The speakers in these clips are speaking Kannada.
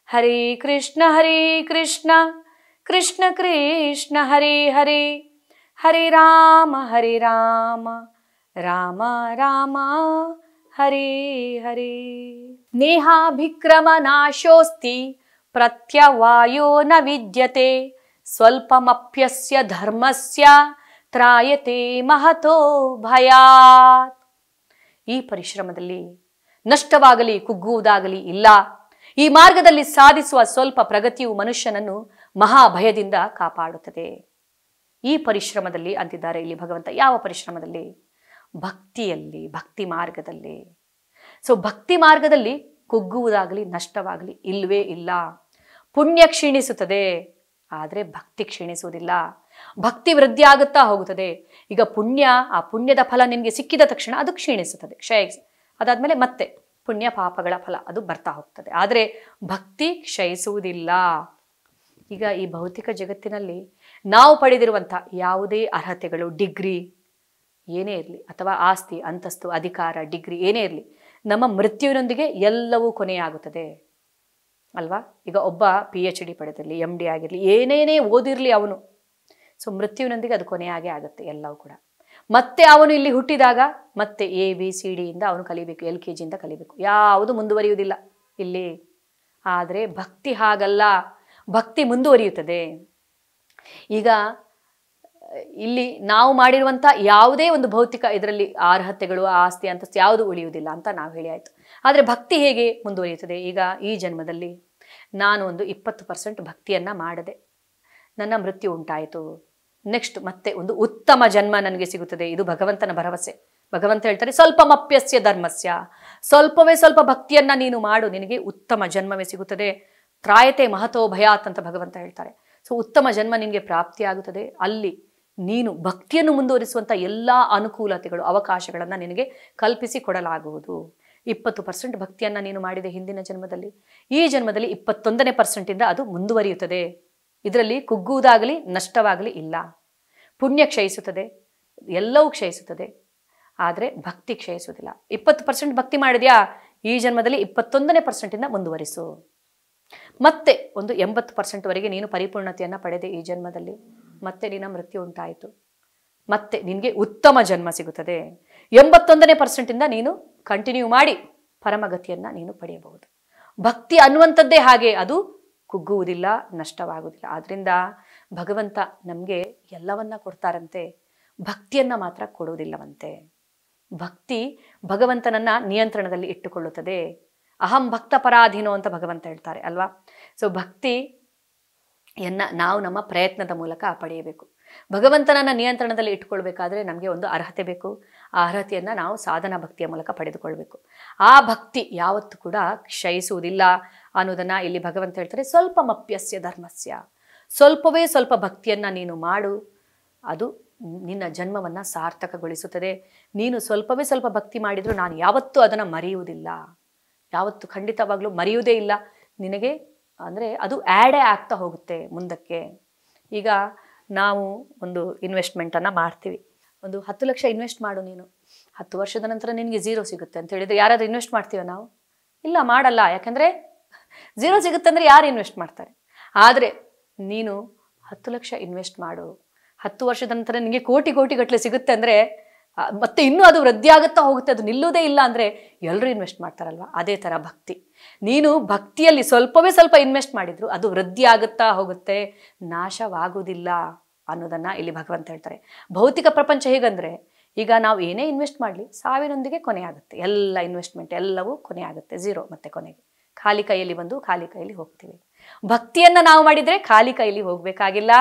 ಹರೇ ಕೃಷ್ಣ ಕೃಷ್ಣ ಕೃಷ್ಣ ಹರೇ ಹರೇ, ಹರೇ ರಾಮ ರಾಮ ರಾಮ ಹರೇ ಹರೇ. ನೇಹಾಭಿಕ್ರಮ ನಾಶೋಸ್ತಿ ಪ್ರತ್ಯವಾಯೋ ನ ವಿದ್ಯತೆ, ಸ್ವಲ್ಪಮಪ್ಯಸ್ಯ ಧರ್ಮಸ್ಯ ತ್ರಾಯತೆ ಮಹತೋ ಭಯಾತ್. ಈ ಪರಿಶ್ರಮದಲ್ಲಿ ನಷ್ಟವಾಗಲಿ ಕುಗ್ಗುವುದಾಗಲಿ ಇಲ್ಲ. ಈ ಮಾರ್ಗದಲ್ಲಿ ಸಾಧಿಸುವ ಸ್ವಲ್ಪ ಪ್ರಗತಿಯು ಮನುಷ್ಯನನ್ನು ಮಹಾಭಯದಿಂದ ಕಾಪಾಡುತ್ತದೆ. ಈ ಪರಿಶ್ರಮದಲ್ಲಿ ಅಂತಿದ್ದಾರೆ ಇಲ್ಲಿ ಭಗವಂತ. ಯಾವ ಪರಿಶ್ರಮದಲ್ಲಿ? ಭಕ್ತಿಯಲ್ಲಿ, ಭಕ್ತಿ ಮಾರ್ಗದಲ್ಲಿ. ಸೊ ಭಕ್ತಿ ಮಾರ್ಗದಲ್ಲಿ ಕುಗ್ಗುವುದಾಗಲಿ ನಷ್ಟವಾಗಲಿ ಇಲ್ಲವೇ ಇಲ್ಲ. ಪುಣ್ಯ ಕ್ಷೀಣಿಸುತ್ತದೆ, ಆದರೆ ಭಕ್ತಿ ಕ್ಷೀಣಿಸುವುದಿಲ್ಲ. ಭಕ್ತಿ ವೃದ್ಧಿ ಆಗುತ್ತಾ ಹೋಗುತ್ತದೆ. ಈಗ ಆ ಪುಣ್ಯದ ಫಲ ನಿನಗೆ ಸಿಕ್ಕಿದ ತಕ್ಷಣ ಅದು ಕ್ಷೀಣಿಸುತ್ತದೆ, ಅದಾದ್ಮೇಲೆ ಮತ್ತೆ ಪುಣ್ಯ ಪಾಪಗಳ ಫಲ ಅದು ಬರ್ತಾ ಹೋಗ್ತದೆ. ಆದರೆ ಭಕ್ತಿ ಕ್ಷಯಿಸುವುದಿಲ್ಲ. ಈಗ ಈ ಭೌತಿಕ ಜಗತ್ತಿನಲ್ಲಿ ನಾವು ಪಡೆದಿರುವಂಥ ಯಾವುದೇ ಅರ್ಹತೆಗಳು, ಡಿಗ್ರಿ ಏನೇ ಇರಲಿ, ಅಥವಾ ಆಸ್ತಿ ಅಂತಸ್ತು ಅಧಿಕಾರ ಡಿಗ್ರಿ ಏನೇ ಇರಲಿ, ನಮ್ಮ ಮೃತ್ಯುವಿನೊಂದಿಗೆ ಎಲ್ಲವೂ ಕೊನೆಯಾಗುತ್ತದೆ ಅಲ್ವಾ? ಈಗ ಒಬ್ಬ PhD ಪಡೆದಿರಲಿ, MD ಆಗಿರಲಿ, ಏನೇನೇ ಓದಿರಲಿ ಅವನು, ಸೊ ಮೃತ್ಯುವಿನೊಂದಿಗೆ ಅದು ಕೊನೆಯಾಗೇ ಆಗುತ್ತೆ ಎಲ್ಲವೂ ಕೂಡ. ಮತ್ತೆ ಅವನು ಇಲ್ಲಿ ಹುಟ್ಟಿದಾಗ ಮತ್ತೆ ABCD ಇಂದ ಅವನು ಕಲಿಬೇಕು, LKG ಇಂದ ಕಲಿಬೇಕು, ಯಾವುದು ಮುಂದುವರಿಯುವುದಿಲ್ಲ ಇಲ್ಲಿ. ಆದರೆ ಭಕ್ತಿ ಹಾಗಲ್ಲ, ಭಕ್ತಿ ಮುಂದುವರಿಯುತ್ತದೆ. ಈಗ ಇಲ್ಲಿ ನಾವು ಮಾಡಿರುವಂಥ ಯಾವುದೇ ಒಂದು ಭೌತಿಕ ಇದರಲ್ಲಿ ಅರ್ಹತೆಗಳು, ಆಸ್ತಿ ಅಂತಸ್ತು ಯಾವುದು ಉಳಿಯುವುದಿಲ್ಲ ಅಂತ ನಾವು ಹೇಳಿ ಆಯಿತು. ಆದರೆ ಭಕ್ತಿ ಹೇಗೆ ಮುಂದುವರಿಯುತ್ತದೆ? ಈಗ ಈ ಜನ್ಮದಲ್ಲಿ ನಾನು ಒಂದು 20% ಭಕ್ತಿಯನ್ನು ಮಾಡಿದೆ, ನನ್ನ ಮೃತ್ಯು ಉಂಟಾಯಿತು, ನೆಕ್ಸ್ಟ್ ಮತ್ತೆ ಒಂದು ಉತ್ತಮ ಜನ್ಮ ನನಗೆ ಸಿಗುತ್ತದೆ. ಇದು ಭಗವಂತನ ಭರವಸೆ. ಭಗವಂತ ಹೇಳ್ತಾರೆ, ಸ್ವಲ್ಪಮಪ್ಯಸ್ಯ ಧರ್ಮಸ್ಯ, ಸ್ವಲ್ಪವೇ ಸ್ವಲ್ಪ ಭಕ್ತಿಯನ್ನ ನೀನು ಮಾಡು, ನಿನಗೆ ಉತ್ತಮ ಜನ್ಮವೇ ಸಿಗುತ್ತದೆ. ತ್ರಾಯತೆ ಮಹತೋ ಭಯಾತ್ ಅಂತ ಭಗವಂತ ಹೇಳ್ತಾರೆ. ಸೊ ಉತ್ತಮ ಜನ್ಮ ನಿನಗೆ ಪ್ರಾಪ್ತಿಯಾಗುತ್ತದೆ. ಅಲ್ಲಿ ನೀನು ಭಕ್ತಿಯನ್ನು ಮುಂದುವರಿಸುವಂಥ ಎಲ್ಲ ಅನುಕೂಲತೆಗಳು, ಅವಕಾಶಗಳನ್ನು ನಿನಗೆ ಕಲ್ಪಿಸಿ ಕೊಡಲಾಗುವುದು. 20% ಭಕ್ತಿಯನ್ನು ನೀನು ಮಾಡಿದೆ ಹಿಂದಿನ ಜನ್ಮದಲ್ಲಿ, ಈ ಜನ್ಮದಲ್ಲಿ 21% ಅದು ಮುಂದುವರಿಯುತ್ತದೆ. ಇದರಲ್ಲಿ ಕುಗ್ಗುವುದಾಗಲಿ ನಷ್ಟವಾಗಲಿ ಇಲ್ಲ. ಪುಣ್ಯ ಕ್ಷಯಿಸುತ್ತದೆ, ಎಲ್ಲವೂ ಕ್ಷಯಿಸುತ್ತದೆ, ಆದರೆ ಭಕ್ತಿ ಕ್ಷಯಿಸುವುದಿಲ್ಲ. 20% ಭಕ್ತಿ ಮಾಡಿದ್ಯಾ, ಈ ಜನ್ಮದಲ್ಲಿ 21% ಮುಂದುವರಿಸು. ಮತ್ತೆ ಒಂದು 80%ವರೆಗೆ ನೀನು ಪರಿಪೂರ್ಣತೆಯನ್ನು ಪಡೆದೆ ಈ ಜನ್ಮದಲ್ಲಿ, ಮತ್ತೆ ನಿನ್ನ ಮೃತ್ಯು ಉಂಟಾಯಿತು, ಮತ್ತೆ ನಿನಗೆ ಉತ್ತಮ ಜನ್ಮ ಸಿಗುತ್ತದೆ. 81% ನೀನು ಕಂಟಿನ್ಯೂ ಮಾಡಿ ಪರಮಗತಿಯನ್ನು ನೀನು ಪಡೆಯಬಹುದು. ಭಕ್ತಿ ಅನ್ನುವಂಥದ್ದೇ ಹಾಗೆ, ಅದು ಕುಗ್ಗುವುದಿಲ್ಲ, ನಷ್ಟವಾಗುವುದಿಲ್ಲ. ಆದ್ದರಿಂದ ಭಗವಂತ ನಮಗೆ ಎಲ್ಲವನ್ನ ಕೊಡ್ತಾರಂತೆ, ಭಕ್ತಿಯನ್ನು ಮಾತ್ರ ಕೊಡುವುದಿಲ್ಲವಂತೆ. ಭಕ್ತಿ ಭಗವಂತನನ್ನ ನಿಯಂತ್ರಣದಲ್ಲಿ ಇಟ್ಟುಕೊಳ್ಳುತ್ತದೆ. ಅಹಂ ಭಕ್ತ ಪರಾಧೀನೋ ಅಂತ ಭಗವಂತ ಹೇಳ್ತಾರೆ ಅಲ್ವಾ? ಸೊ ಭಕ್ತಿಯನ್ನ ನಾವು ನಮ್ಮ ಪ್ರಯತ್ನದ ಮೂಲಕ ಪಡೆಯಬೇಕು. ಭಗವಂತನನ್ನ ನಿಯಂತ್ರಣದಲ್ಲಿ ಇಟ್ಟುಕೊಳ್ಬೇಕಾದ್ರೆ ನಮಗೆ ಒಂದು ಅರ್ಹತೆ ಬೇಕು. ಆ ಅರ್ಹತೆಯನ್ನು ನಾವು ಸಾಧನಾ ಭಕ್ತಿಯ ಮೂಲಕ ಪಡೆದುಕೊಳ್ಬೇಕು. ಆ ಭಕ್ತಿ ಯಾವತ್ತೂ ಕೂಡ ಕ್ಷಯಿಸುವುದಿಲ್ಲ ಅನ್ನೋದನ್ನ ಇಲ್ಲಿ ಭಗವಂತ ಹೇಳ್ತಾರೆ. ಸ್ವಲ್ಪಮಪ್ಯಸ್ಯ ಧರ್ಮಸ್ಯ, ಸ್ವಲ್ಪವೇ ಸ್ವಲ್ಪ ಭಕ್ತಿಯನ್ನ ನೀನು ಮಾಡು, ಅದು ನಿನ್ನ ಜನ್ಮವನ್ನು ಸಾರ್ಥಕಗೊಳಿಸುತ್ತದೆ. ನೀನು ಸ್ವಲ್ಪವೇ ಸ್ವಲ್ಪ ಭಕ್ತಿ ಮಾಡಿದರೂ ನಾನು ಯಾವತ್ತೂ ಅದನ್ನು ಮರೆಯುವುದಿಲ್ಲ, ಯಾವತ್ತು ಖಂಡಿತವಾಗ್ಲೂ ಮರೆಯುವುದೇ ಇಲ್ಲ ನಿನಗೆ. ಅಂದರೆ ಅದು ಆ್ಯಡೇ ಆಗ್ತಾ ಹೋಗುತ್ತೆ ಮುಂದಕ್ಕೆ. ಈಗ ನಾವು ಒಂದು ಇನ್ವೆಸ್ಟ್ಮೆಂಟನ್ನು ಮಾಡ್ತೀವಿ, ಒಂದು 10 ಲಕ್ಷ ಇನ್ವೆಸ್ಟ್ ಮಾಡು ನೀನು, 10 ವರ್ಷದ ನಂತರ ನಿನಗೆ 0 ಸಿಗುತ್ತೆ ಅಂತ ಹೇಳಿದರೆ ಯಾರಾದರೂ ಇನ್ವೆಸ್ಟ್ ಮಾಡ್ತೀವ ನಾವು? ಇಲ್ಲ, ಮಾಡಲ್ಲ. ಯಾಕಂದರೆ 0 ಸಿಗುತ್ತೆ ಅಂದರೆ ಯಾರು ಇನ್ವೆಸ್ಟ್ ಮಾಡ್ತಾರೆ? ಆದರೆ ನೀನು 10 ಲಕ್ಷ ಇನ್ವೆಸ್ಟ್ ಮಾಡು, 10 ವರ್ಷದ ನಂತರ ನಿನಗೆ ಕೋಟಿ ಗಟ್ಟಲೆ ಸಿಗುತ್ತೆ ಅಂದರೆ ಮತ್ತೆ ಇನ್ನೂ ಅದು ವೃದ್ಧಿ ಆಗುತ್ತಾ ಹೋಗುತ್ತೆ, ಅದು ನಿಲ್ಲುವುದೇ ಇಲ್ಲ ಅಂದರೆ ಎಲ್ಲರೂ ಇನ್ವೆಸ್ಟ್ ಮಾಡ್ತಾರಲ್ವ? ಅದೇ ಥರ ಭಕ್ತಿ. ನೀನು ಭಕ್ತಿಯಲ್ಲಿ ಸ್ವಲ್ಪವೇ ಸ್ವಲ್ಪ ಇನ್ವೆಸ್ಟ್ ಮಾಡಿದ್ರು ಅದು ವೃದ್ಧಿ ಆಗುತ್ತಾ ಹೋಗುತ್ತೆ, ನಾಶವಾಗುವುದಿಲ್ಲ ಅನ್ನೋದನ್ನು ಇಲ್ಲಿ ಭಗವಂತ ಹೇಳ್ತಾರೆ. ಭೌತಿಕ ಪ್ರಪಂಚ ಹೇಗಂದರೆ, ಈಗ ನಾವು ಏನೇ ಇನ್ವೆಸ್ಟ್ ಮಾಡಲಿ ಸಾವಿನೊಂದಿಗೆ ಕೊನೆ ಆಗುತ್ತೆ. ಎಲ್ಲ ಇನ್ವೆಸ್ಟ್ಮೆಂಟ್ ಎಲ್ಲವೂ ಕೊನೆ ಆಗುತ್ತೆ, 0. ಮತ್ತೆ ಕೊನೆಗೆ ಖಾಲಿ ಕೈಯಲ್ಲಿ ಬಂದು ಖಾಲಿ ಕೈಯಲ್ಲಿ ಹೋಗ್ತೀವಿ. ಭಕ್ತಿಯನ್ನು ನಾವು ಮಾಡಿದರೆ ಖಾಲಿ ಕೈಯಲ್ಲಿ ಹೋಗಬೇಕಾಗಿಲ್ಲ,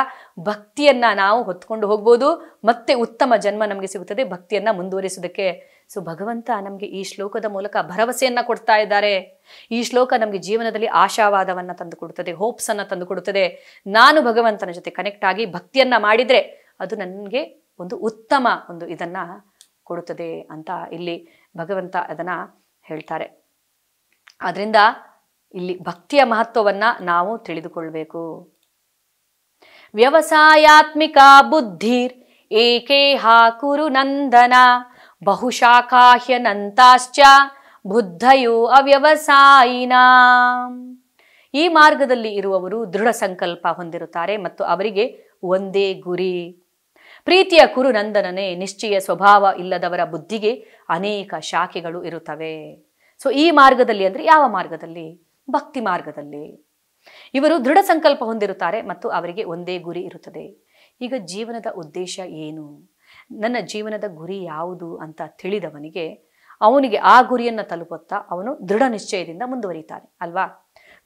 ಭಕ್ತಿಯನ್ನು ನಾವು ಹೊತ್ಕೊಂಡು ಹೋಗ್ಬೋದು, ಮತ್ತೆ ಉತ್ತಮ ಜನ್ಮ ನಮಗೆ ಸಿಗುತ್ತದೆ ಭಕ್ತಿಯನ್ನು ಮುಂದುವರಿಸೋದಕ್ಕೆ. ಸೊ ಭಗವಂತ ನಮಗೆ ಈ ಶ್ಲೋಕದ ಮೂಲಕ ಭರವಸೆಯನ್ನು ಕೊಡ್ತಾ ಇದ್ದಾರೆ. ಈ ಶ್ಲೋಕ ನಮಗೆ ಜೀವನದಲ್ಲಿ ಆಶಾವಾದವನ್ನು ತಂದು ಕೊಡುತ್ತದೆ, ಹೋಪ್ಸನ್ನು ತಂದು ಕೊಡುತ್ತದೆ. ನಾನು ಭಗವಂತನ ಜೊತೆ ಕನೆಕ್ಟ್ ಆಗಿ ಭಕ್ತಿಯನ್ನು ಮಾಡಿದರೆ ಅದು ನನಗೆ ಒಂದು ಉತ್ತಮ ಒಂದು ಇದನ್ನು ಕೊಡುತ್ತದೆ ಅಂತ ಇಲ್ಲಿ ಭಗವಂತ ಅದನ್ನು ಹೇಳ್ತಾರೆ. ಆದ್ದರಿಂದ ಇಲ್ಲಿ ಭಕ್ತಿಯ ಮಹತ್ವವನ್ನ ನಾವು ತಿಳಿದುಕೊಳ್ಳಬೇಕು. ವ್ಯವಸಾಯಾತ್ಮಿಕ ಬುದ್ಧಿರ್ ಏಕೇಹ ಕುರು ನಂದನ ಬಹುಶಾಖಾಹ್ಯನಂತಾಶ್ಚ ಬುದ್ಧಯೋ ಅವ್ಯವಸಾಯಿನ. ಈ ಮಾರ್ಗದಲ್ಲಿ ಇರುವವರು ದೃಢ ಸಂಕಲ್ಪ ಹೊಂದಿರುತ್ತಾರೆ ಮತ್ತು ಅವರಿಗೆ ಒಂದೇ ಗುರಿ. ಪ್ರೀತಿಯ ಕುರುನಂದನನೇ ನಿಶ್ಚಯ ಸ್ವಭಾವ ಇಲ್ಲದವರ ಬುದ್ಧಿಗೆ ಅನೇಕ ಶಾಖೆಗಳು ಇರುತ್ತವೆ. ಸೊ ಈ ಮಾರ್ಗದಲ್ಲಿ ಅಂದರೆ ಯಾವ ಮಾರ್ಗದಲ್ಲಿ? ಭಕ್ತಿ ಮಾರ್ಗದಲ್ಲಿ ಇವರು ದೃಢ ಸಂಕಲ್ಪ ಹೊಂದಿರುತ್ತಾರೆ ಮತ್ತು ಅವರಿಗೆ ಒಂದೇ ಗುರಿ ಇರುತ್ತದೆ. ಈಗ ಜೀವನದ ಉದ್ದೇಶ ಏನು, ನನ್ನ ಜೀವನದ ಗುರಿ ಯಾವುದು ಅಂತ ತಿಳಿದವನಿಗೆ ಅವನಿಗೆ ಆ ಗುರಿಯನ್ನು ತಲುಪುತ್ತಾ ಅವನು ದೃಢ ನಿಶ್ಚಯದಿಂದ ಮುಂದುವರಿತಾನೆ ಅಲ್ವಾ.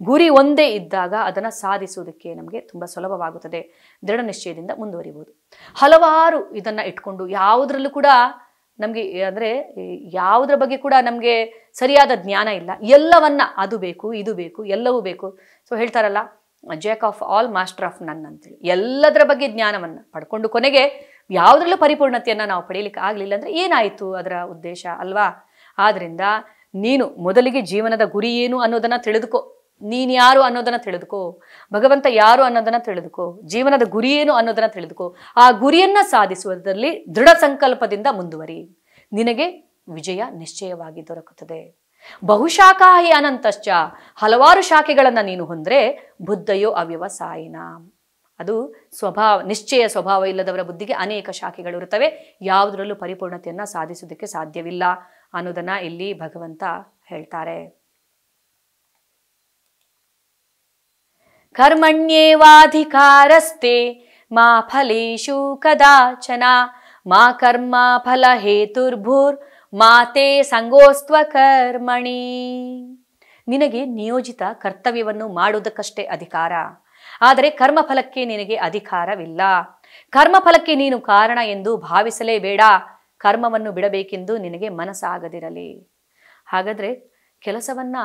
ಗುರಿ ಒಂದೇ ಇದ್ದಾಗ ಅದನ್ನು ಸಾಧಿಸುವುದಕ್ಕೆ ನಮಗೆ ತುಂಬ ಸುಲಭವಾಗುತ್ತದೆ. ದೃಢ ನಿಶ್ಚಯದಿಂದ ಮುಂದುವರಿಬಹುದು. ಹಲವಾರು ಇದನ್ನು ಇಟ್ಕೊಂಡು ಯಾವುದರಲ್ಲೂ ಕೂಡ ನಮಗೆ ಅಂದರೆ ಯಾವುದರ ಬಗ್ಗೆ ಕೂಡ ನಮಗೆ ಸರಿಯಾದ ಜ್ಞಾನ ಇಲ್ಲ. ಎಲ್ಲವನ್ನ ಅದು ಬೇಕು ಇದು ಬೇಕು ಎಲ್ಲವೂ ಬೇಕು. ಸೊ ಹೇಳ್ತಾರಲ್ಲ, Jack of all master of ನನ್ ಅಂತೇಳಿ. ಎಲ್ಲದರ ಬಗ್ಗೆ ಜ್ಞಾನವನ್ನು ಪಡ್ಕೊಂಡು ಕೊನೆಗೆ ಯಾವುದ್ರಲ್ಲೂ ಪರಿಪೂರ್ಣತೆಯನ್ನು ನಾವು ಪಡೀಲಿಕ್ಕೆ ಆಗಲಿಲ್ಲ ಅಂದರೆ ಏನಾಯಿತು ಅದರ ಉದ್ದೇಶ ಅಲ್ವಾ. ಆದ್ದರಿಂದ ನೀನು ಮೊದಲಿಗೆ ಜೀವನದ ಗುರಿ ಏನು ಅನ್ನೋದನ್ನು ತಿಳಿದುಕೋ. ನೀನು ಯಾರು ಅನ್ನೋದನ್ನು ತಿಳಿದುಕೋ, ಭಗವಂತ ಯಾರು ಅನ್ನೋದನ್ನು ತಿಳಿದುಕೋ, ಜೀವನದ ಗುರಿ ಏನು ಅನ್ನೋದನ್ನು ತಿಳಿದುಕೋ. ಆ ಗುರಿಯನ್ನು ಸಾಧಿಸುವುದರಲ್ಲಿ ದೃಢ ಸಂಕಲ್ಪದಿಂದ ಮುಂದುವರಿ, ನಿನಗೆ ವಿಜಯ ನಿಶ್ಚಯವಾಗಿ ದೊರಕುತ್ತದೆ. ಬಹುಶಾಖಾಹಿ ಅನಂತಶ್ಚ, ಹಲವಾರು ಶಾಖೆಗಳನ್ನು ನೀನು ಹೊಂದ್ರೆ ಬುದ್ಧಯೋ ಅವ್ಯವಸಾಯಿನ, ಅದು ನಿಶ್ಚಯ ಸ್ವಭಾವ ಇಲ್ಲದವರ ಬುದ್ಧಿಗೆ ಅನೇಕ ಶಾಖೆಗಳು ಇರುತ್ತವೆ, ಯಾವುದರಲ್ಲೂ ಪರಿಪೂರ್ಣತೆಯನ್ನು ಸಾಧಿಸುವುದಕ್ಕೆ ಸಾಧ್ಯವಿಲ್ಲ ಅನ್ನೋದನ್ನ ಇಲ್ಲಿ ಭಗವಂತ ಹೇಳ್ತಾರೆ. ಕರ್ಮಣ್ಯೇವಾಧಿಕಾರಸ್ತೆ ಮಾ ಫಲೇಷು ಕದಾಚನ ಮಾ ಕರ್ಮ ಫಲ ಹೇತುರ್ಭೂರ್ ಮಾತೆ ಸಂಗೋಸ್ತ್ವ ಕರ್ಮಣಿ. ನಿನಗೆ ನಿಯೋಜಿತ ಕರ್ತವ್ಯವನ್ನು ಮಾಡುವುದಕ್ಕಷ್ಟೇ ಅಧಿಕಾರ, ಆದರೆ ಕರ್ಮಫಲಕ್ಕೆ ನಿನಗೆ ಅಧಿಕಾರವಿಲ್ಲ. ಕರ್ಮಫಲಕ್ಕೆ ನೀನು ಕಾರಣ ಎಂದು ಭಾವಿಸಲೇಬೇಡ. ಕರ್ಮವನ್ನು ಬಿಡಬೇಕೆಂದು ನಿನಗೆ ಮನಸ್ಸಾಗದಿರಲಿ. ಹಾಗಾದರೆ ಕೆಲಸವನ್ನ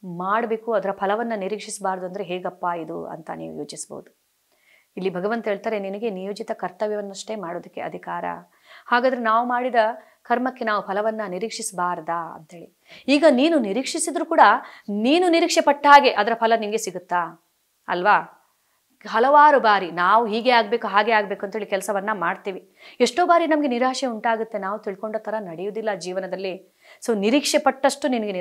ಮಾಡಬೇಕು, ಅದರ ಫಲವನ್ನು ನಿರೀಕ್ಷಿಸಬಾರ್ದು ಅಂದರೆ ಹೇಗಪ್ಪ ಇದು ಅಂತ ನೀವು ಯೋಚಿಸ್ಬೋದು. ಇಲ್ಲಿ ಭಗವಂತ ಹೇಳ್ತಾರೆ, ನಿನಗೆ ನಿಯೋಜಿತ ಕರ್ತವ್ಯವನ್ನಷ್ಟೇ ಮಾಡೋದಕ್ಕೆ ಅಧಿಕಾರ. ಹಾಗಾದರೆ ನಾವು ಮಾಡಿದ ಕರ್ಮಕ್ಕೆ ನಾವು ಫಲವನ್ನು ನಿರೀಕ್ಷಿಸಬಾರ್ದಾ ಅಂತೇಳಿ. ಈಗ ನೀನು ನಿರೀಕ್ಷಿಸಿದ್ರು ಕೂಡ ನೀನು ನಿರೀಕ್ಷೆ ಪಟ್ಟ ಹಾಗೆ ಅದರ ಫಲ ನಿಮಗೆ ಸಿಗುತ್ತಾ ಅಲ್ವಾ. ಹಲವಾರು ಬಾರಿ ನಾವು ಹೀಗೆ ಆಗಬೇಕು ಹಾಗೆ ಆಗಬೇಕು ಅಂತೇಳಿ ಕೆಲಸವನ್ನ ಮಾಡ್ತೀವಿ. ಎಷ್ಟೋ ಬಾರಿ ನಮಗೆ ನಿರಾಶೆ ಉಂಟಾಗುತ್ತೆ, ನಾವು ತಿಳ್ಕೊಂಡ ಥರ ನಡೆಯುವುದಿಲ್ಲ ಜೀವನದಲ್ಲಿ. ಸೊ ನಿರೀಕ್ಷೆ ಪಟ್ಟಷ್ಟು ನಿನಗೆ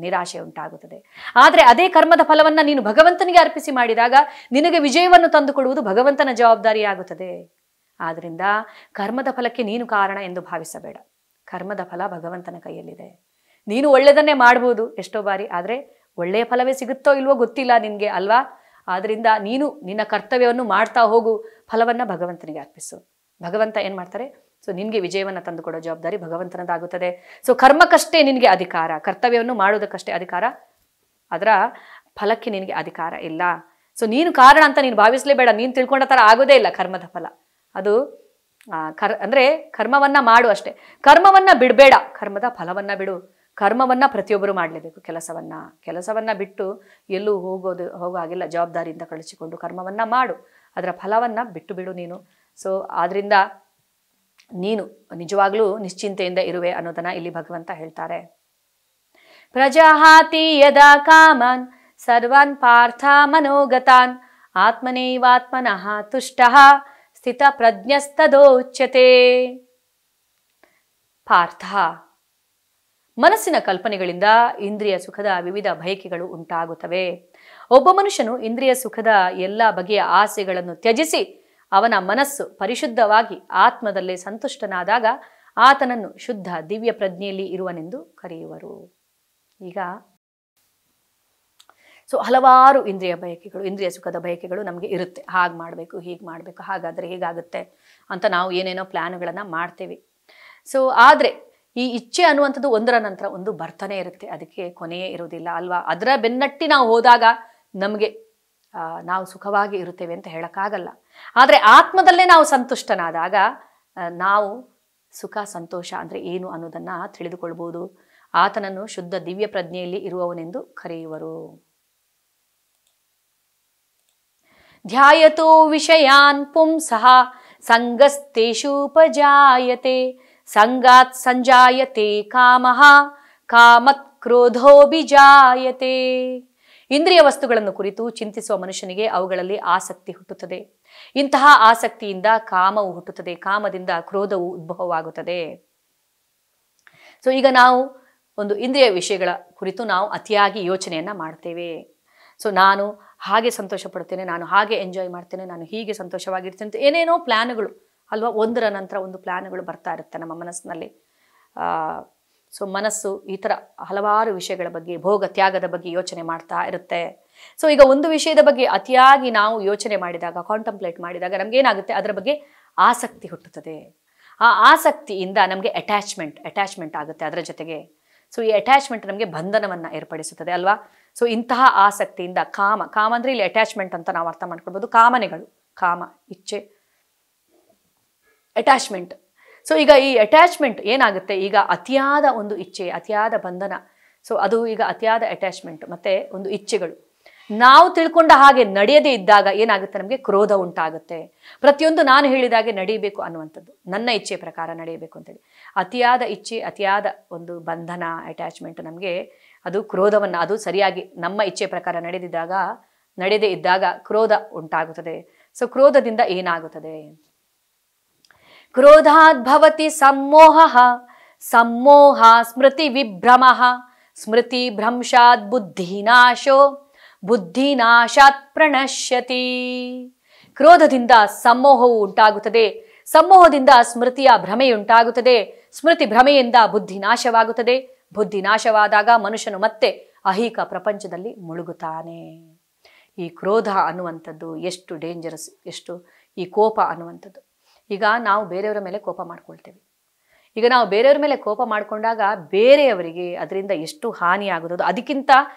ನಿರಾಶೆ ಉಂಟಾಗುತ್ತದೆ. ಆದರೆ ಅದೇ ಕರ್ಮದ ಫಲವನ್ನು ನೀನು ಭಗವಂತನಿಗೆ ಅರ್ಪಿಸಿ ಮಾಡಿದಾಗ ನಿನಗೆ ವಿಜಯವನ್ನು ತಂದುಕೊಡುವುದು ಭಗವಂತನ ಜವಾಬ್ದಾರಿಯಾಗುತ್ತದೆ. ಆದ್ದರಿಂದ ಕರ್ಮದ ಫಲಕ್ಕೆ ನೀನು ಕಾರಣ ಎಂದು ಭಾವಿಸಬೇಡ. ಕರ್ಮದ ಫಲ ಭಗವಂತನ ಕೈಯಲ್ಲಿದೆ. ನೀನು ಒಳ್ಳೆಯದನ್ನೇ ಮಾಡ್ಬೋದು ಎಷ್ಟೋ ಬಾರಿ, ಆದರೆ ಒಳ್ಳೆಯ ಫಲವೇ ಸಿಗುತ್ತೋ ಇಲ್ವೋ ಗೊತ್ತಿಲ್ಲ ನಿನಗೆ ಅಲ್ವಾ. ಆದ್ದರಿಂದ ನೀನು ನಿನ್ನ ಕರ್ತವ್ಯವನ್ನು ಮಾಡ್ತಾ ಹೋಗು, ಫಲವನ್ನು ಭಗವಂತನಿಗೆ ಅರ್ಪಿಸು. ಭಗವಂತ ಏನು ಮಾಡ್ತಾರೆ, ಸೊ ನಿನಗೆ ವಿಜಯವನ್ನು ತಂದುಕೊಡೋ ಜವಾಬ್ದಾರಿ ಭಗವಂತನದಾಗುತ್ತದೆ. ಸೊ ಕರ್ಮಕ್ಕಷ್ಟೇ ನಿನಗೆ ಅಧಿಕಾರ, ಕರ್ತವ್ಯವನ್ನು ಮಾಡೋದಕ್ಕಷ್ಟೇ ಅಧಿಕಾರ, ಅದರ ಫಲಕ್ಕೆ ನಿನಗೆ ಅಧಿಕಾರ ಇಲ್ಲ. ಸೊ ನೀನು ಕಾರಣ ಅಂತ ನೀನು ಭಾವಿಸಲೇಬೇಡ. ನೀನು ತಿಳ್ಕೊಂಡ ಥರ ಆಗೋದೇ ಇಲ್ಲ ಕರ್ಮದ ಫಲ. ಅದು ಅಂದರೆ ಕರ್ಮವನ್ನು ಮಾಡು ಅಷ್ಟೇ, ಕರ್ಮವನ್ನು ಬಿಡಬೇಡ, ಕರ್ಮದ ಫಲವನ್ನು ಬಿಡು. ಕರ್ಮವನ್ನು ಪ್ರತಿಯೊಬ್ಬರು ಮಾಡಲೇಬೇಕು. ಕೆಲಸವನ್ನು ಬಿಟ್ಟು ಎಲ್ಲೂ ಹೋಗಾಗಿಲ್ಲ. ಜವಾಬ್ದಾರಿಯಿಂದ ಕಳಿಸಿಕೊಂಡು ಕರ್ಮವನ್ನು ಮಾಡು, ಅದರ ಫಲವನ್ನು ಬಿಟ್ಟು ಬಿಡು ನೀನು. ಸೊ ಆದ್ದರಿಂದ ನೀನು ನಿಜವಾಗ್ಲೂ ನಿಶ್ಚಿಂತೆಯಿಂದ ಇರುವೆ ಅನ್ನೋದನ್ನ ಇಲ್ಲಿ ಭಗವಂತ ಹೇಳ್ತಾರೆ. ಪ್ರಜಾಹಾತಿ ಯದಾ ಕಾಮನ್ ಸರ್ವಾನ್ ಪಾರ್ಥ ಮನೋಗತಾನ್ ಆತ್ಮನೈವಾತ್ಮನಃ ತುಷ್ಟಃ ಸ್ಥಿತ ಪ್ರಜ್ಞಸ್ತದೋಚ್ಯತೆ. ಪಾರ್ಥ, ಮನಸ್ಸಿನ ಕಲ್ಪನೆಗಳಿಂದ ಇಂದ್ರಿಯ ಸುಖದ ವಿವಿಧ ಬಯಕೆಗಳು ಉಂಟಾಗುತ್ತವೆ. ಒಬ್ಬ ಮನುಷ್ಯನು ಇಂದ್ರಿಯ ಸುಖದ ಎಲ್ಲ ಬಗೆಯ ಆಸೆಗಳನ್ನು ತ್ಯಜಿಸಿ ಅವನ ಮನಸ್ಸು ಪರಿಶುದ್ಧವಾಗಿ ಆತ್ಮದಲ್ಲೇ ಸಂತುಷ್ಟನಾದಾಗ ಆತನನ್ನು ಶುದ್ಧ ದಿವ್ಯ ಪ್ರಜ್ಞೆಯಲ್ಲಿ ಇರುವನೆಂದು ಕರೆಯುವರು. ಈಗ ಸೊ ಹಲವಾರು ಇಂದ್ರಿಯ ಸುಖದ ಬಯಕೆಗಳು ನಮಗೆ ಇರುತ್ತೆ. ಹಾಗೆ ಮಾಡಬೇಕು, ಹೀಗೆ ಮಾಡಬೇಕು, ಹಾಗಾದರೆ ಹೇಗಾಗುತ್ತೆ ಅಂತ ನಾವು ಏನೇನೋ ಪ್ಲ್ಯಾನ್ಗಳನ್ನು ಮಾಡ್ತೇವೆ. ಸೊ ಆದರೆ ಈ ಇಚ್ಛೆ ಅನ್ನುವಂಥದ್ದು ಒಂದರ ನಂತರ ಒಂದು ಬರ್ತಾನೆ ಇರುತ್ತೆ, ಅದಕ್ಕೆ ಕೊನೆಯೇ ಇರುವುದಿಲ್ಲ ಅಲ್ವಾ. ಅದರ ಬೆನ್ನಟ್ಟಿ ನಾವು ಹೋದಾಗ ನಮಗೆ ನಾವು ಸುಖವಾಗಿ ಇರುತ್ತೇವೆ ಅಂತ ಹೇಳೋಕ್ಕಾಗಲ್ಲ. ಆದರೆ ಆತ್ಮದಲ್ಲೇ ನಾವು ಸಂತುಷ್ಟನಾದಾಗ ನಾವು ಸುಖ ಸಂತೋಷ ಅಂದರೆ ಏನು ಅನ್ನೋದನ್ನು ತಿಳಿದುಕೊಳ್ಬೋದು. ಆತನನ್ನು ಶುದ್ಧ ದಿವ್ಯ ಪ್ರಜ್ಞೆಯಲ್ಲಿ ಇರುವವನೆಂದು ಕರೆಯುವರು. ಧ್ಯಾಯತೋ ವಿಷಯಾನ್ ಪುಂಸಃ ಸಂಗಸ್ತೇಷೂಪಜಾಯತೆ ಸಂಗಾತ್ ಸಂಜಾಯತೆ ಕಾಮಃ ಕಾಮತ್ ಕ್ರೋಧೋಭಿಜಾಯತೆ. ಇಂದ್ರಿಯ ವಸ್ತುಗಳನ್ನು ಕುರಿತು ಚಿಂತಿಸುವ ಮನುಷ್ಯನಿಗೆ ಅವುಗಳಲ್ಲಿ ಆಸಕ್ತಿ ಹುಟ್ಟುತ್ತದೆ. ಇಂತಹ ಆಸಕ್ತಿಯಿಂದ ಕಾಮವು ಹುಟ್ಟುತ್ತದೆ. ಕಾಮದಿಂದ ಕ್ರೋಧವು ಉದ್ಭವವಾಗುತ್ತದೆ. ಸೊ ಈಗ ನಾವು ಒಂದು ಇಂದ್ರಿಯ ವಿಷಯಗಳ ಕುರಿತು ನಾವು ಅತಿಯಾಗಿ ಯೋಚನೆಯನ್ನ ಮಾಡ್ತೇವೆ. ಸೊ ನಾನು ಹಾಗೆ ಸಂತೋಷ ಪಡ್ತೇನೆ, ನಾನು ಹಾಗೆ ಎಂಜಾಯ್ ಮಾಡ್ತೇನೆ, ನಾನು ಹೀಗೆ ಸಂತೋಷವಾಗಿರ್ತೇನೆ ಅಂತ ಏನೇನೋ ಪ್ಲ್ಯಾನ್ಗಳು ಅಲ್ವಾ, ಒಂದರ ನಂತರ ಒಂದು ಪ್ಲ್ಯಾನ್ಗಳು ಬರ್ತಾ ಇರುತ್ತೆ ನಮ್ಮ ಮನಸ್ಸಿನಲ್ಲಿ. ಸೊ ಮನಸ್ಸು ಈ ಥರ ಹಲವಾರು ವಿಷಯಗಳ ಬಗ್ಗೆ, ಭೋಗ ತ್ಯಾಗದ ಬಗ್ಗೆ ಯೋಚನೆ ಮಾಡ್ತಾ ಇರುತ್ತೆ. ಸೊ ಈಗ ಒಂದು ವಿಷಯದ ಬಗ್ಗೆ ಅತಿಯಾಗಿ ನಾವು ಯೋಚನೆ ಮಾಡಿದಾಗ, ಕಾಂಟಂಪ್ಲೇಟ್ ಮಾಡಿದಾಗ ನಮಗೇನಾಗುತ್ತೆ, ಅದರ ಬಗ್ಗೆ ಆಸಕ್ತಿ ಹುಟ್ಟುತ್ತದೆ. ಆ ಆಸಕ್ತಿಯಿಂದ ನಮಗೆ ಅಟ್ಯಾಚ್ಮೆಂಟ್ ಆಗುತ್ತೆ ಅದರ ಜೊತೆಗೆ. ಸೊ ಈ ಅಟ್ಯಾಚ್ಮೆಂಟ್ ನಮಗೆ ಬಂಧನವನ್ನು ಏರ್ಪಡಿಸುತ್ತದೆ ಅಲ್ವಾ. ಸೊ ಇಂತಹ ಆಸಕ್ತಿಯಿಂದ ಕಾಮ ಅಂದರೆ ಇಲ್ಲಿ ಅಟ್ಯಾಚ್ಮೆಂಟ್ ಅಂತ ನಾವು ಅರ್ಥ ಮಾಡ್ಕೊಳ್ಬೋದು. ಕಾಮನೆಗಳು, ಕಾಮ, ಇಚ್ಛೆ, ಅಟ್ಯಾಚ್ಮೆಂಟ್. ಸೊ ಈಗ ಈ ಅಟ್ಯಾಚ್ಮೆಂಟ್ ಏನಾಗುತ್ತೆ, ಈಗ ಅತಿಯಾದ ಒಂದು ಇಚ್ಛೆ, ಅತಿಯಾದ ಬಂಧನ, ಸೊ ಅದು ಈಗ ಅತಿಯಾದ ಅಟ್ಯಾಚ್ಮೆಂಟ್ ಮತ್ತು ಒಂದು ಇಚ್ಛೆಗಳು ನಾವು ತಿಳ್ಕೊಂಡ ಹಾಗೆ ನಡೆಯದೇ ಇದ್ದಾಗ ಏನಾಗುತ್ತೆ, ನಮಗೆ ಕ್ರೋಧ ಉಂಟಾಗುತ್ತೆ. ಪ್ರತಿಯೊಂದು ನಾನು ಹೇಳಿದಾಗೆ ನಡೀಬೇಕು ಅನ್ನುವಂಥದ್ದು, ನನ್ನ ಇಚ್ಛೆ ಪ್ರಕಾರ ನಡೆಯಬೇಕು ಅಂತೇಳಿ. ಅತಿಯಾದ ಇಚ್ಛೆ, ಅತಿಯಾದ ಒಂದು ಬಂಧನ, ಅಟ್ಯಾಚ್ಮೆಂಟ್ ನಮಗೆ ಅದು ಕ್ರೋಧವನ್ನು, ಅದು ಸರಿಯಾಗಿ ನಮ್ಮ ಇಚ್ಛೆ ಪ್ರಕಾರ ನಡೆಯದೇ ಇದ್ದಾಗ ಕ್ರೋಧ ಉಂಟಾಗುತ್ತದೆ. ಸೊ ಕ್ರೋಧದಿಂದ ಏನಾಗುತ್ತದೆ, ಕ್ರೋಧಾದ್ಭವತಿ ಸಮ್ಮೋಹ, ಸಮ್ಮೋಹ ಸ್ಮೃತಿ ವಿಭ್ರಮ, ಸ್ಮೃತಿ ಭ್ರಂಶಾತ್ ಬುದ್ಧಿನಾಶೋ, ಬುದ್ಧಿನಾಶಾತ್ ಪ್ರಣಶ್ಯತಿ. ಕ್ರೋಧದಿಂದ ಸಮ್ಮೋಹವು ಉಂಟಾಗುತ್ತದೆ, ಸಮ್ಮೋಹದಿಂದ ಸ್ಮೃತಿಯ ಭ್ರಮೆಯುಂಟಾಗುತ್ತದೆ, ಸ್ಮೃತಿ ಭ್ರಮೆಯಿಂದ ಬುದ್ಧಿ ನಾಶವಾಗುತ್ತದೆ, ಬುದ್ಧಿ ನಾಶವಾದಾಗ ಮನುಷ್ಯನು ಮತ್ತೆ ಅಹಿಕ ಪ್ರಪಂಚದಲ್ಲಿ ಮುಳುಗುತ್ತಾನೆ. ಈ ಕ್ರೋಧ ಅನ್ನುವಂಥದ್ದು ಎಷ್ಟು ಡೇಂಜರಸ್, ಎಷ್ಟು ಈ ಕೋಪ ಅನ್ನುವಂಥದ್ದು. ಈಗ ನಾವು ಬೇರೆಯವರ ಮೇಲೆ ಕೋಪ ಮಾಡ್ಕೊಳ್ತೇವೆ. ಈಗ ನಾವು ಬೇರೆಯವ್ರ ಮೇಲೆ ಕೋಪ ಮಾಡಿಕೊಂಡಾಗ ಬೇರೆಯವರಿಗೆ ಅದರಿಂದ ಎಷ್ಟು ಹಾನಿ ಆಗುತ್ತದೋ ಅದಕ್ಕಿಂತ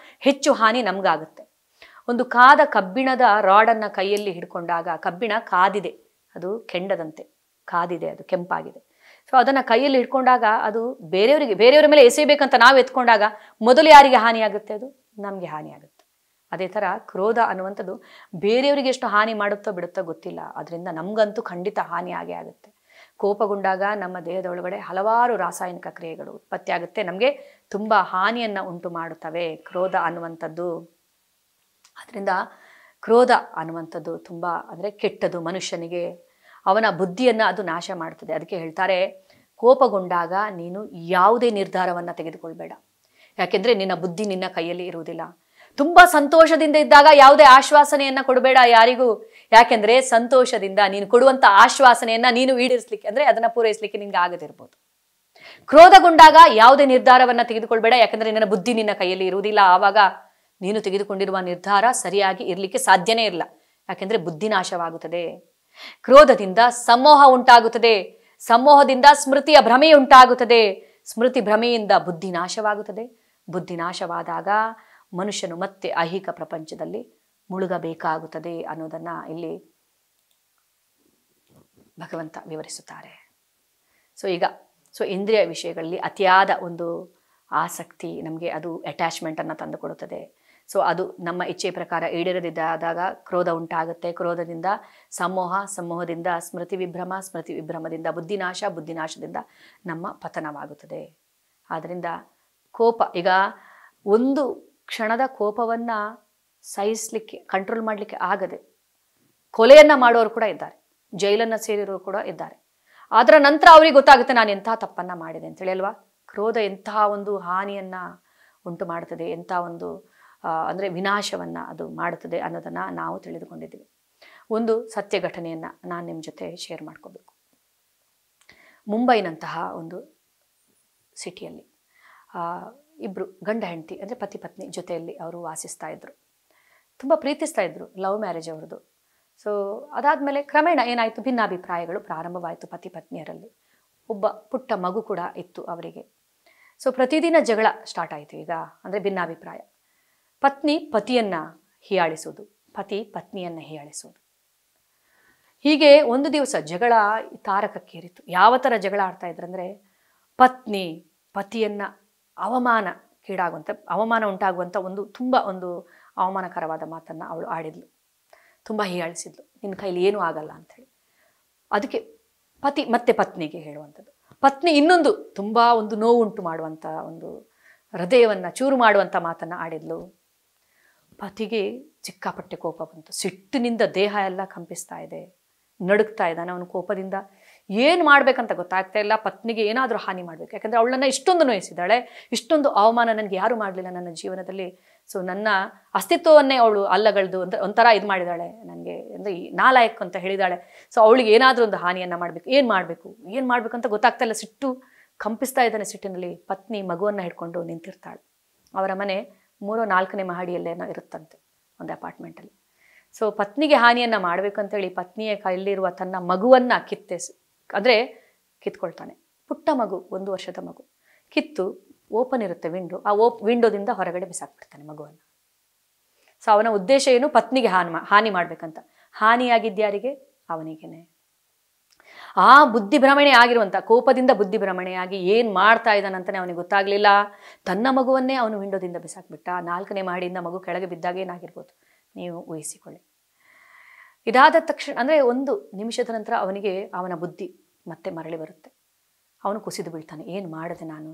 ಹೆಚ್ಚು ಹಾನಿ ನಮಗಾಗುತ್ತೆ. ಒಂದು ಕಾದ ಕಬ್ಬಿಣದ ರಾಡನ್ನು ಕೈಯಲ್ಲಿ ಹಿಡ್ಕೊಂಡಾಗ, ಕಬ್ಬಿಣ ಕಾದಿದೆ, ಅದು ಕೆಂಡದಂತೆ ಕಾದಿದೆ, ಅದು ಕೆಂಪಾಗಿದೆ. ಸೊ ಅದನ್ನು ಕೈಯಲ್ಲಿ ಹಿಡ್ಕೊಂಡಾಗ ಅದು ಬೇರೆಯವರ ಮೇಲೆ ಎಸೆಯಬೇಕಂತ ನಾವು ಎತ್ಕೊಂಡಾಗ ಮೊದಲು ಯಾರಿಗೆ ಹಾನಿಯಾಗುತ್ತೆ, ಅದು ನಮಗೆ ಹಾನಿಯಾಗುತ್ತೆ. ಅದೇ ಥರ ಕ್ರೋಧ ಅನ್ನುವಂಥದ್ದು ಬೇರೆಯವರಿಗೆ ಎಷ್ಟು ಹಾನಿ ಮಾಡುತ್ತೋ ಬಿಡುತ್ತೋ ಗೊತ್ತಿಲ್ಲ, ಅದರಿಂದ ನಮಗಂತೂ ಖಂಡಿತ ಹಾನಿ ಆಗೇ ಆಗುತ್ತೆ. ಕೋಪಗೊಂಡಾಗ ನಮ್ಮ ದೇಹದ ಒಳಗಡೆ ಹಲವಾರು ರಾಸಾಯನಿಕ ಕ್ರಿಯೆಗಳು ಉತ್ಪತ್ತಿಯಾಗುತ್ತೆ, ನಮಗೆ ತುಂಬ ಹಾನಿಯನ್ನು ಉಂಟು ಮಾಡುತ್ತವೆ ಕ್ರೋಧ ಅನ್ನುವಂಥದ್ದು. ಅದರಿಂದ ಕ್ರೋಧ ಅನ್ನುವಂಥದ್ದು ತುಂಬ ಅಂದರೆ ಕೆಟ್ಟದು. ಮನುಷ್ಯನಿಗೆ ಅವನ ಬುದ್ಧಿಯನ್ನು ಅದು ನಾಶ ಮಾಡ್ತದೆ. ಅದಕ್ಕೆ ಹೇಳ್ತಾರೆ, ಕೋಪಗೊಂಡಾಗ ನೀನು ಯಾವುದೇ ನಿರ್ಧಾರವನ್ನು ತೆಗೆದುಕೊಳ್ಬೇಡ, ಯಾಕೆಂದರೆ ನಿನ್ನ ಬುದ್ಧಿ ನಿನ್ನ ಕೈಯಲ್ಲಿ ಇರುವುದಿಲ್ಲ. ತುಂಬ ಸಂತೋಷದಿಂದ ಇದ್ದಾಗ ಯಾವುದೇ ಆಶ್ವಾಸನೆಯನ್ನು ಕೊಡಬೇಡ ಯಾರಿಗೂ, ಯಾಕೆಂದರೆ ಸಂತೋಷದಿಂದ ನೀನು ಕೊಡುವಂಥ ಆಶ್ವಾಸನೆಯನ್ನು ನೀನು ಈಡೇರಿಸಲಿಕ್ಕೆ ಅಂದರೆ ಅದನ್ನು ಪೂರೈಸಲಿಕ್ಕೆ ನಿನಗೆ ಆಗದಿರ್ಬೋದು. ಕ್ರೋಧಗೊಂಡಾಗ ಯಾವುದೇ ನಿರ್ಧಾರವನ್ನು ತೆಗೆದುಕೊಳ್ಬೇಡ, ಯಾಕೆಂದರೆ ನಿನ್ನ ಬುದ್ಧಿ ನಿನ್ನ ಕೈಯಲ್ಲಿ ಇರುವುದಿಲ್ಲ. ಆವಾಗ ನೀನು ತೆಗೆದುಕೊಂಡಿರುವ ನಿರ್ಧಾರ ಸರಿಯಾಗಿ ಇರಲಿಕ್ಕೆ ಸಾಧ್ಯನೇ ಇಲ್ಲ, ಯಾಕೆಂದರೆ ಬುದ್ಧಿ ನಾಶವಾಗುತ್ತದೆ. ಕ್ರೋಧದಿಂದ ಸಮೋಹ ಉಂಟಾಗುತ್ತದೆ, ಸಮೋಹದಿಂದ ಸ್ಮೃತಿಯ ಭ್ರಮೆ ಉಂಟಾಗುತ್ತದೆ, ಸ್ಮೃತಿ ಭ್ರಮೆಯಿಂದ ಬುದ್ಧಿ ನಾಶವಾಗುತ್ತದೆ. ಬುದ್ಧಿ ನಾಶವಾದಾಗ ಮನುಷ್ಯನು ಮತ್ತೆ ಐಹಿಕ ಪ್ರಪಂಚದಲ್ಲಿ ಮುಳುಗಬೇಕಾಗುತ್ತದೆ ಅನ್ನೋದನ್ನ ಇಲ್ಲಿ ಭಗವಂತ ವಿವರಿಸುತ್ತಾರೆ. ಸೊ ಇಂದ್ರಿಯ ವಿಷಯಗಳಲ್ಲಿ ಅತಿಯಾದ ಒಂದು ಆಸಕ್ತಿ ನಮಗೆ ಅದು ಅಟ್ಯಾಚ್ಮೆಂಟನ್ನು ತಂದುಕೊಡುತ್ತದೆ. ಸೊ ಅದು ನಮ್ಮ ಇಚ್ಛೆ ಪ್ರಕಾರ ಈಡೇರದಿದ್ದಾಗ ಕ್ರೋಧ ಉಂಟಾಗುತ್ತೆ. ಕ್ರೋಧದಿಂದ ಸಮೋಹ, ಸಮೋಹದಿಂದ ಸ್ಮೃತಿ ವಿಭ್ರಮ, ಸ್ಮೃತಿ ವಿಭ್ರಮದಿಂದ ಬುದ್ಧಿನಾಶ, ಬುದ್ಧಿನಾಶದಿಂದ ನಮ್ಮ ಪತನವಾಗುತ್ತದೆ. ಆದ್ದರಿಂದ ಕೋಪ, ಈಗ ಒಂದು ಕ್ಷಣದ ಕೋಪವನ್ನು ಸಹಿಸಲಿಕ್ಕೆ, ಕಂಟ್ರೋಲ್ ಮಾಡಲಿಕ್ಕೆ ಆಗದೆ ಕೊಲೆಯನ್ನು ಮಾಡೋರು ಕೂಡ ಇದ್ದಾರೆ, ಜೈಲನ್ನು ಸೇರಿರೋರು ಕೂಡ ಇದ್ದಾರೆ. ಅದರ ನಂತರ ಅವ್ರಿಗೆ ಗೊತ್ತಾಗುತ್ತೆ ನಾನು ಎಂಥ ತಪ್ಪನ್ನು ಮಾಡಿದೆ ಅಂತೇಳಿ ಅಲ್ವಾ. ಕ್ರೋಧ ಎಂತಹ ಒಂದು ಹಾನಿಯನ್ನು ಉಂಟು ಮಾಡುತ್ತದೆ, ಎಂಥ ಒಂದು ಅಂದರೆ ವಿನಾಶವನ್ನು ಅದು ಮಾಡುತ್ತದೆ ಅನ್ನೋದನ್ನು ನಾವು ತಿಳಿದುಕೊಂಡಿದ್ದೀವಿ. ಒಂದು ಸತ್ಯ ಘಟನೆಯನ್ನು ನಾನು ನಿಮ್ಮ ಜೊತೆ ಶೇರ್ ಮಾಡ್ಕೋಬೇಕು. ಮುಂಬೈನಂತಹ ಒಂದು ಸಿಟಿಯಲ್ಲಿ ಇಬ್ಬರು ಗಂಡ ಹೆಂಡತಿ ಅಂದರೆ ಪತಿ ಪತ್ನಿ ಜೊತೆಯಲ್ಲಿ ಅವರು ವಾಸಿಸ್ತಾ ಇದ್ದರು. ತುಂಬ ಪ್ರೀತಿಸ್ತಾ ಇದ್ದರು, ಲವ್ ಮ್ಯಾರೇಜ್ ಅವ್ರದ್ದು. ಸೊ ಅದಾದಮೇಲೆ ಕ್ರಮೇಣ ಏನಾಯಿತು, ಭಿನ್ನಾಭಿಪ್ರಾಯಗಳು ಪ್ರಾರಂಭವಾಯಿತು ಪತಿ ಪತ್ನಿಯರಲ್ಲಿ. ಒಬ್ಬ ಪುಟ್ಟ ಮಗು ಕೂಡ ಇತ್ತು ಅವರಿಗೆ. ಸೊ ಪ್ರತಿದಿನ ಜಗಳ ಸ್ಟಾರ್ಟ್ ಆಯಿತು. ಈಗ ಅಂದರೆ ಭಿನ್ನಾಭಿಪ್ರಾಯ, ಪತ್ನಿ ಪತಿಯನ್ನು ಹೀಯಾಳಿಸೋದು, ಪತಿ ಪತ್ನಿಯನ್ನು ಹೀಯಾಳಿಸೋದು. ಹೀಗೆ ಒಂದು ದಿವಸ ಜಗಳ ತಾರಕಕ್ಕೇರಿತು. ಯಾವ ಥರ ಜಗಳ ಆಡ್ತಾ ಇದ್ರಂದರೆ, ಪತ್ನಿ ಪತಿಯನ್ನು ಅವಮಾನ ಉಂಟಾಗುವಂಥ ತುಂಬ ಅವಮಾನಕರವಾದ ಮಾತನ್ನು ಅವಳು ಆಡಿದ್ಲು, ತುಂಬ ಹೀಯಾಳಿಸಿದ್ಲು, ನಿನ್ನ ಕೈಲಿ ಏನೂ ಆಗಲ್ಲ ಅಂಥೇಳಿ. ಅದಕ್ಕೆ ಪತಿ ಮತ್ತೆ ಪತ್ನಿಗೆ ಹೇಳುವಂಥದ್ದು. ಪತ್ನಿ ಇನ್ನೊಂದು ತುಂಬ ನೋವುಂಟು ಮಾಡುವಂಥ ಹೃದಯವನ್ನು ಚೂರು ಮಾಡುವಂಥ ಮಾತನ್ನು ಆಡಿದ್ಲು. ಪತಿಗೆ ಸಿಕ್ಕಾಪಟ್ಟೆ ಕೋಪ ಬಂತು. ಸಿಟ್ಟಿನಿಂದ ದೇಹ ಎಲ್ಲ ಕಂಪಿಸ್ತಾ ಇದೆ, ನಡುಗ್ತಾ ಇದ್ದಾನೆ. ಅವನು ಕೋಪದಿಂದ ಏನು ಮಾಡ್ಬೇಕಂತ ಗೊತ್ತಾಗ್ತಾ ಇಲ್ಲ. ಪತ್ನಿಗೆ ಏನಾದರೂ ಹಾನಿ ಮಾಡಬೇಕು, ಯಾಕಂದರೆ ಅವಳನ್ನ ಇಷ್ಟೊಂದು ನೋಯಿಸಿದ್ದಾಳೆ, ಇಷ್ಟೊಂದು ಅವಮಾನ ನನಗೆ ಯಾರೂ ಮಾಡಲಿಲ್ಲ ನನ್ನ ಜೀವನದಲ್ಲಿ. ಸೊ ನನ್ನ ಅಸ್ತಿತ್ವವನ್ನೇ ಅವಳು ಅಲ್ಲಗಳ್ದು ಒಂಥರ ಇದು ಮಾಡಿದ್ದಾಳೆ ನನಗೆ, ಅಂದರೆ ನಾಲಾಯಕ್ ಅಂತ ಹೇಳಿದಾಳೆ. ಸೊ ಅವಳಿಗೆ ಏನಾದರೂ ಒಂದು ಹಾನಿಯನ್ನು ಮಾಡಬೇಕು, ಏನು ಮಾಡಬೇಕಂತ ಗೊತ್ತಾಗ್ತಾ ಇಲ್ಲ. ಸಿಟ್ಟು ಕಂಪಿಸ್ತಾ ಇದ್ದಾನೆ. ಸಿಟ್ಟಿನಲ್ಲಿ ಪತ್ನಿ ಮಗುವನ್ನು ಹಿಡ್ಕೊಂಡು ನಿಂತಿರ್ತಾಳೆ. ಅವರ ಮನೆ 3-4ನೇ ಮಹಡಿಯಲ್ಲೇನೋ ಇರುತ್ತಂತೆ, ಒಂದು ಅಪಾರ್ಟ್ಮೆಂಟಲ್ಲಿ. ಸೊ ಪತ್ನಿಗೆ ಹಾನಿಯನ್ನು ಮಾಡಬೇಕಂತೇಳಿ ಪತ್ನಿಯ ಕೈಲಿರುವ ತನ್ನ ಮಗುವನ್ನು ಕಿತ್ಕೊಳ್ತಾನೆ. ಪುಟ್ಟ ಮಗು, 1 ವರ್ಷದ ಮಗು. ಕಿತ್ತು ಓಪನ್ ಇರುತ್ತೆ ವಿಂಡೋ, ಆ ವಿಂಡೋದಿಂದ ಹೊರಗಡೆ ಬಿಸಾಕ್ಬಿಡ್ತಾನೆ ಮಗುವನ್ನು. ಸೊ ಅವನ ಉದ್ದೇಶ ಏನು? ಪತ್ನಿಗೆ ಹಾನಿ ಮಾಡಬೇಕಂತ. ಹಾನಿಯಾಗಿದ್ಯಾರಿಗೆ? ಅವನಿಗೇನೆ. ಆ ಬುದ್ಧಿಭ್ರಮಣೆ ಆಗಿರುವಂಥ, ಕೋಪದಿಂದ ಬುದ್ಧಿಭ್ರಮಣೆಯಾಗಿ ಏನು ಮಾಡ್ತಾ ಇದ್ದಾನಂತಾನೆ ಅವನಿಗೆ ಗೊತ್ತಾಗಲಿಲ್ಲ. ತನ್ನ ಮಗುವನ್ನೇ ಅವನು ವಿಂಡೋದಿಂದ ಬಿಸಾಕ್ಬಿಟ್ಟ. 4ನೇ ಮಹಡಿಯಿಂದ ಮಗು ಕೆಳಗೆ ಬಿದ್ದಾಗ ಏನಾಗಿರ್ಬೋದು ನೀವು ಊಹಿಸಿಕೊಳ್ಳಿ. ಇದಾದ ತಕ್ಷಣ, ಅಂದರೆ 1 ನಿಮಿಷದ ನಂತರ ಅವನಿಗೆ ಅವನ ಬುದ್ಧಿ ಮತ್ತೆ ಮರಳಿ ಬರುತ್ತೆ. ಅವನು ಕುಸಿದು ಬೀಳ್ತಾನೆ. ಏನು ಮಾಡಿದೆ ನಾನು,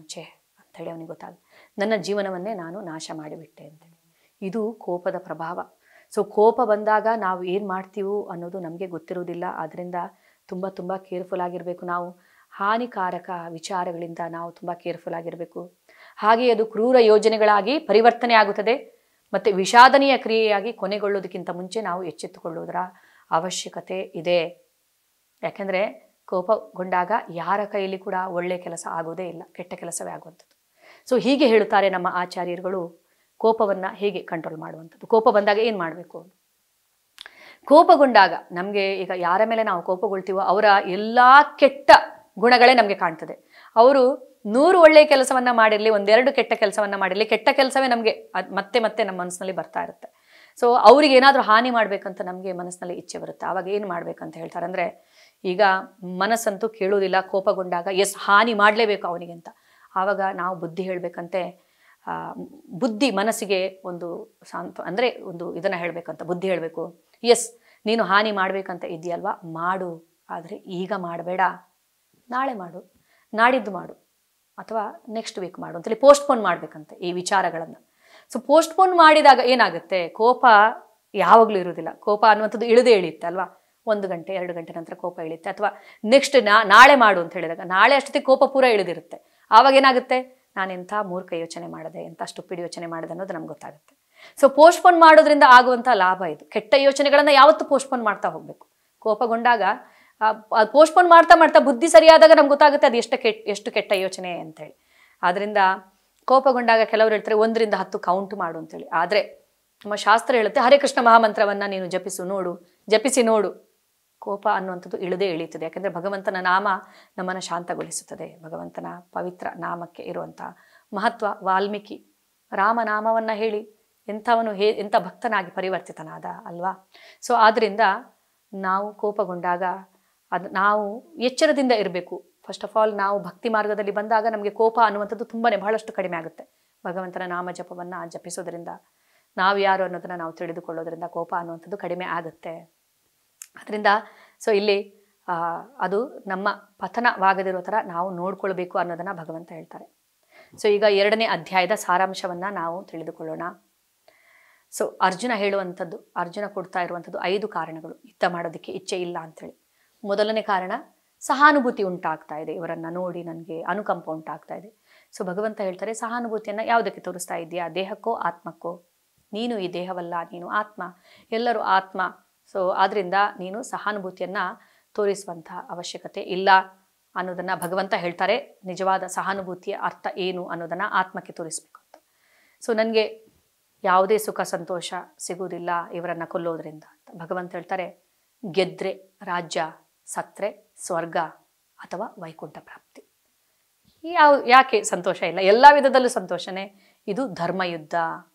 ಅಂಥೇಳಿ ಅವನಿಗೆ ಗೊತ್ತಾಗುತ್ತೆ. ನನ್ನ ಜೀವನವನ್ನೇ ನಾನು ನಾಶ ಮಾಡಿಬಿಟ್ಟೆ ಅಂತೇಳಿ. ಇದು ಕೋಪದ ಪ್ರಭಾವ. ಸೊ ಕೋಪ ಬಂದಾಗ ನಾವು ಏನು ಮಾಡ್ತೀವೋ ಅನ್ನೋದು ನಮಗೆ ಗೊತ್ತಿರುವುದಿಲ್ಲ. ಆದ್ದರಿಂದ ತುಂಬ ತುಂಬ ಕೇರ್ಫುಲ್ ಆಗಿರಬೇಕು. ನಾವು ಹಾನಿಕಾರಕ ವಿಚಾರಗಳಿಂದ ನಾವು ತುಂಬ ಕೇರ್ಫುಲ್ ಆಗಿರಬೇಕು. ಹಾಗೆ ಅದು ಕ್ರೂರ ಯೋಜನೆಗಳಾಗಿ ಪರಿವರ್ತನೆ ಆಗುತ್ತದೆ ಮತ್ತು ವಿಷಾದನೀಯ ಕ್ರಿಯೆಯಾಗಿ ಕೊನೆಗೊಳ್ಳೋದಕ್ಕಿಂತ ಮುಂಚೆ ನಾವು ಎಚ್ಚೆತ್ತುಕೊಳ್ಳುವುದರ ಅವಶ್ಯಕತೆ ಇದೆ. ಯಾಕೆಂದರೆ ಕೋಪಗೊಂಡಾಗ ಯಾರ ಕೈಯಲ್ಲಿ ಕೂಡ ಒಳ್ಳೆಯ ಕೆಲಸ ಆಗೋದೇ ಇಲ್ಲ, ಕೆಟ್ಟ ಕೆಲಸವೇ ಆಗುವಂಥದ್ದು. ಸೊ ಹೀಗೆ ಹೇಳುತ್ತಾರೆ ನಮ್ಮ ಆಚಾರ್ಯರುಗಳು, ಕೋಪವನ್ನು ಹೇಗೆ ಕಂಟ್ರೋಲ್ ಮಾಡುವಂಥದ್ದು. ಕೋಪ ಬಂದಾಗ ಏನು ಮಾಡಬೇಕು? ಕೋಪಗೊಂಡಾಗ ನಮಗೆ, ಈಗ ಯಾರ ಮೇಲೆ ನಾವು ಕೋಪಗೊಳ್ತೀವೋ ಅವರ ಎಲ್ಲ ಕೆಟ್ಟ ಗುಣಗಳೇ ನಮಗೆ ಕಾಣ್ತದೆ. ಅವರು 100 ಒಳ್ಳೆಯ ಕೆಲಸವನ್ನು ಮಾಡಿರಲಿ, 1-2 ಕೆಟ್ಟ ಕೆಲಸವನ್ನು ಮಾಡಿರಲಿ, ಕೆಟ್ಟ ಕೆಲಸವೇ ನಮಗೆ ಮತ್ತೆ ಮತ್ತೆ ನಮ್ಮ ಮನಸ್ಸಿನಲ್ಲಿ ಬರ್ತಾ ಇರುತ್ತೆ. ಸೊ ಅವ್ರಿಗೆ ಏನಾದರೂ ಹಾನಿ ಮಾಡಬೇಕಂತ ನಮಗೆ ಮನಸ್ಸಿನಲ್ಲಿ ಇಚ್ಛೆ ಬರುತ್ತೆ. ಆವಾಗ ಏನು ಮಾಡಬೇಕಂತ ಹೇಳ್ತಾರೆ ಅಂದರೆ, ಈಗ ಮನಸ್ಸಂತೂ ಕೇಳೋದಿಲ್ಲ. ಕೋಪಗೊಂಡಾಗ ಹಾನಿ ಮಾಡಲೇಬೇಕು ಅವನಿಗೆ ಅಂತ. ಆವಾಗ ನಾವು ಬುದ್ಧಿ ಹೇಳಬೇಕಂತೆ. ಬುದ್ಧಿ ಮನಸ್ಸಿಗೆ ಒಂದು ಅಂದರೆ ಒಂದು ಇದನ್ನು ಹೇಳಬೇಕಂತ, ಬುದ್ಧಿ ಹೇಳಬೇಕು. ನೀನು ಹಾನಿ ಮಾಡಬೇಕಂತ ಇದೆಯಲ್ವಾ, ಮಾಡು. ಆದರೆ ಈಗ ಮಾಡಬೇಡ, ನಾಳೆ ಮಾಡು, ನಾಡಿದ್ದು ಮಾಡು, ಅಥವಾ ನೆಕ್ಸ್ಟ್ ವೀಕ್ ಮಾಡು ಅಂತೇಳಿ ಪೋಸ್ಟ್ಪೋನ್ ಮಾಡಬೇಕಂತೆ ಈ ವಿಚಾರಗಳನ್ನು. ಸೊ ಪೋಸ್ಟ್ಪೋನ್ ಮಾಡಿದಾಗ ಏನಾಗುತ್ತೆ? ಕೋಪ ಯಾವಾಗಲೂ ಇರೋದಿಲ್ಲ. ಕೋಪ ಅನ್ನುವಂಥದ್ದು ಇಳಿದೇ ಇಳಿಯುತ್ತೆ ಅಲ್ವಾ. 1 ಗಂಟೆ 2 ಗಂಟೆ ನಂತರ ಕೋಪ ಇಳಿಯುತ್ತೆ. ಅಥವಾ ನೆಕ್ಸ್ಟ್ ನಾಳೆ ಮಾಡು ಅಂತ ಹೇಳಿದಾಗ ನಾಳೆ ಅಷ್ಟೊತ್ತಿಗೆ ಕೋಪ ಪೂರ ಇಳಿದಿರುತ್ತೆ. ಆವಾಗ ಏನಾಗುತ್ತೆ? ನಾನೆಂಥ ಮೂರ್ಖ ಯೋಚನೆ ಮಾಡಿದೆ, ಎಂಥ ಸ್ಟುಪಿಡ್ ಯೋಚನೆ ಮಾಡಿದೆ ಅನ್ನೋದು ನಮ್ಗೆ ಗೊತ್ತಾಗುತ್ತೆ. ಸೊ ಪೋಸ್ಟ್ಪೋನ್ ಮಾಡೋದ್ರಿಂದ ಆಗುವಂಥ ಲಾಭ ಇದು. ಕೆಟ್ಟ ಯೋಚನೆಗಳನ್ನು ಯಾವತ್ತೂ ಪೋಸ್ಟ್ಪೋನ್ ಮಾಡ್ತಾ ಹೋಗಬೇಕು. ಕೋಪಗೊಂಡಾಗ ಪೋಸ್ಟ್ಪೋನ್ ಮಾಡ್ತಾ ಮಾಡ್ತಾ ಬುದ್ಧಿ ಸರಿಯಾದಾಗ ನಮ್ಗೆ ಗೊತ್ತಾಗುತ್ತೆ ಅದು ಎಷ್ಟು ಕೆಟ್ಟ ಯೋಚನೆ ಅಂತೇಳಿ. ಆದ್ದರಿಂದ ಕೋಪಗೊಂಡಾಗ ಕೆಲವರು ಹೇಳ್ತಾರೆ 1ರಿಂದ 10 ಕೌಂಟ್ ಮಾಡು ಅಂತೇಳಿ. ಆದರೆ ನಮ್ಮ ಶಾಸ್ತ್ರ ಹೇಳುತ್ತೆ ಹರೇ ಕೃಷ್ಣ ಮಹಾಮಂತ್ರವನ್ನು ನೀನು ಜಪಿಸಿ ನೋಡು, ಕೋಪ ಅನ್ನುವಂಥದ್ದು ಇಳದೇ ಇಳಿಯುತ್ತದೆ. ಯಾಕೆಂದರೆ ಭಗವಂತನ ನಾಮ ನಮ್ಮನ್ನು ಶಾಂತಗೊಳಿಸುತ್ತದೆ. ಭಗವಂತನ ಪವಿತ್ರ ನಾಮಕ್ಕೆ ಇರುವಂಥ ಮಹತ್ವ. ವಾಲ್ಮೀಕಿ ರಾಮನಾಮವನ್ನು ಹೇಳಿ ಎಂಥ ಭಕ್ತನಾಗಿ ಪರಿವರ್ತಿತನಾದ ಅಲ್ವಾ. ಸೊ ಆದ್ದರಿಂದ ನಾವು ಕೋಪಗೊಂಡಾಗ ನಾವು ಎಚ್ಚರದಿಂದ ಇರಬೇಕು. ಫಸ್ಟ್ ಆಫ್ ಆಲ್ ನಾವು ಭಕ್ತಿ ಮಾರ್ಗದಲ್ಲಿ ಬಂದಾಗ ನಮಗೆ ಕೋಪ ಅನ್ನುವಂಥದ್ದು ಬಹಳಷ್ಟು ಕಡಿಮೆ ಆಗುತ್ತೆ. ಭಗವಂತನ ನಾಮ ಜಪವನ್ನು ಜಪಿಸೋದ್ರಿಂದ, ನಾವು ಯಾರು ಅನ್ನೋದನ್ನು ನಾವು ತಿಳಿದುಕೊಳ್ಳೋದ್ರಿಂದ ಕೋಪ ಅನ್ನುವಂಥದ್ದು ಕಡಿಮೆ ಆಗುತ್ತೆ. ಅದರಿಂದ ಸೊ ಇಲ್ಲಿ ಅದು ನಮ್ಮ ಪತನವಾಗದಿರೋ ಥರ ನಾವು ನೋಡ್ಕೊಳ್ಬೇಕು ಅನ್ನೋದನ್ನು ಭಗವಂತ ಹೇಳ್ತಾರೆ. ಸೊ ಈಗ 2ನೇ ಅಧ್ಯಾಯದ ಸಾರಾಂಶವನ್ನು ನಾವು ತಿಳಿದುಕೊಳ್ಳೋಣ. ಸೊ ಅರ್ಜುನ ಕೊಡ್ತಾ ಇರುವಂಥದ್ದು 5 ಕಾರಣಗಳು ಯುದ್ಧ ಮಾಡೋದಕ್ಕೆ ಇಚ್ಛೆ ಇಲ್ಲ ಅಂಥೇಳಿ. ಮೊದಲನೇ ಕಾರಣ, ಸಹಾನುಭೂತಿ ಉಂಟಾಗ್ತಾ ಇದೆ. ಇವರನ್ನು ನೋಡಿ ನನಗೆ ಅನುಕಂಪ ಉಂಟಾಗ್ತಾ ಇದೆ. ಸೊ ಭಗವಂತ ಹೇಳ್ತಾರೆ, ಸಹಾನುಭೂತಿಯನ್ನು ಯಾವುದಕ್ಕೆ ತೋರಿಸ್ತಾ ಇದೆಯಾ? ದೇಹಕ್ಕೋ ಆತ್ಮಕ್ಕೋ? ನೀನು ಈ ದೇಹವಲ್ಲ, ನೀನು ಆತ್ಮ, ಎಲ್ಲರೂ ಆತ್ಮ. ಸೊ ಆದ್ದರಿಂದ ನೀನು ಸಹಾನುಭೂತಿಯನ್ನು ತೋರಿಸುವಂಥ ಅವಶ್ಯಕತೆ ಇಲ್ಲ ಅನ್ನೋದನ್ನು ಭಗವಂತ ಹೇಳ್ತಾರೆ. ನಿಜವಾದ ಸಹಾನುಭೂತಿಯ ಅರ್ಥ ಏನು ಅನ್ನೋದನ್ನು ಆತ್ಮಕ್ಕೆ ತೋರಿಸ್ಬೇಕು ಅಂತ. ಸೊ ನನಗೆ ಯಾವುದೇ ಸುಖ ಸಂತೋಷ ಸಿಗುವುದಿಲ್ಲ ಇವರನ್ನು ಕೊಲ್ಲೋದ್ರಿಂದ ಅಂತ ಭಗವಂತ ಹೇಳ್ತಾರೆ. ಗೆದ್ರೆ ರಾಜ್ಯ, ಸತ್ರೆ ಸ್ವರ್ಗ ಅಥವಾ ವೈಕುಂಠ ಪ್ರಾಪ್ತಿ. ಯಾಕೆ ಸಂತೋಷ ಇಲ್ಲ? ಎಲ್ಲ ವಿಧದಲ್ಲೂ ಸಂತೋಷನೇ. ಇದು ಧರ್ಮಯುದ್ಧ